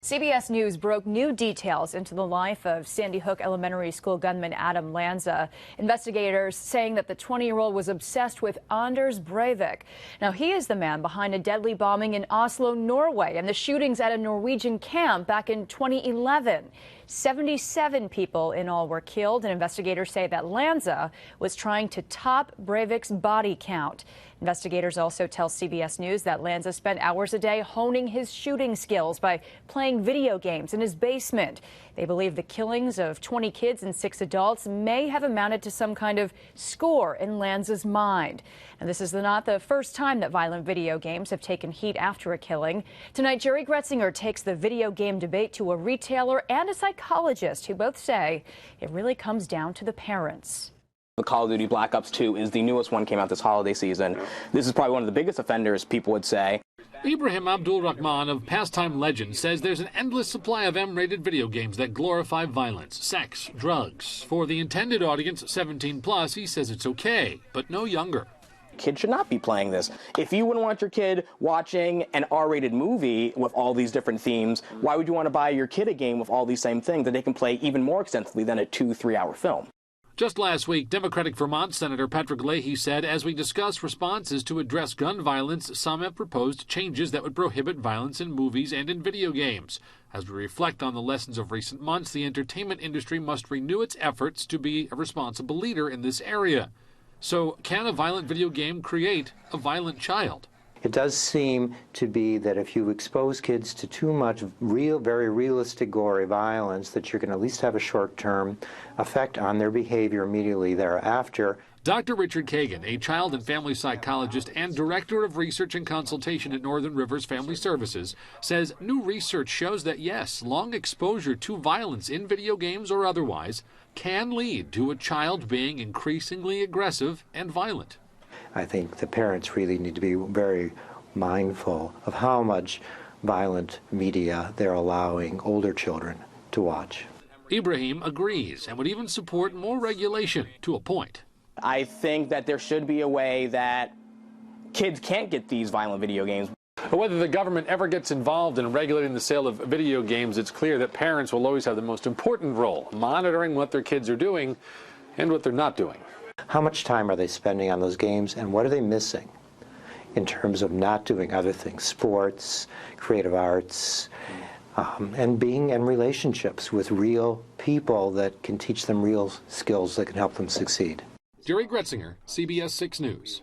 CBS News broke new details into the life of Sandy Hook Elementary School gunman Adam Lanza. Investigators saying that the 20-year-old was obsessed with Anders Breivik. Now, he is the man behind a deadly bombing in Oslo, Norway, and the shootings at a Norwegian camp back in 2011. 77 people in all were killed, and investigators say that Lanza was trying to top Breivik's body count. Investigators also tell CBS News that Lanza spent hours a day honing his shooting skills by playing video games in his basement. They believe the killings of 20 kids and 6 adults may have amounted to some kind of score in Lanza's mind. And this is not the first time that violent video games have taken heat after a killing. Tonight, Jerry Gretzinger takes the video game debate to a retailer and a psychologist who both say it really comes down to the parents. The Call of Duty Black Ops 2 is the newest one, came out this holiday season. This is probably one of the biggest offenders, people would say. Ibrahim Abdul Rahman of Pastime Legend says there's an endless supply of M-rated video games that glorify violence, sex, drugs. For the intended audience, 17 plus, he says it's okay, but no younger. Kids should not be playing this. If you wouldn't want your kid watching an R-rated movie with all these different themes, why would you want to buy your kid a game with all these same things that they can play even more extensively than a 2-3 hour film? Just last week, Democratic Vermont Senator Patrick Leahy said, as we discuss responses to address gun violence, some have proposed changes that would prohibit violence in movies and in video games. As we reflect on the lessons of recent months, the entertainment industry must renew its efforts to be a responsible leader in this area. So, can a violent video game create a violent child? It does seem to be that if you expose kids to too much very realistic, gory violence, that you're going to at least have a short-term effect on their behavior immediately thereafter. Dr. Richard Kagan, a child and family psychologist and director of research and consultation at Northern Rivers Family Services, says new research shows that, yes, long exposure to violence in video games or otherwise can lead to a child being increasingly aggressive and violent. I think the parents really need to be very mindful of how much violent media they're allowing older children to watch. Ibrahim agrees and would even support more regulation to a point. I think that there should be a way that kids can't get these violent video games. Whether the government ever gets involved in regulating the sale of video games, it's clear that parents will always have the most important role, monitoring what their kids are doing and what they're not doing. How much time are they spending on those games, and what are they missing in terms of not doing other things, sports, creative arts, and being in relationships with real people that can teach them real skills that can help them succeed. Jerry Gretzinger, CBS 6 News.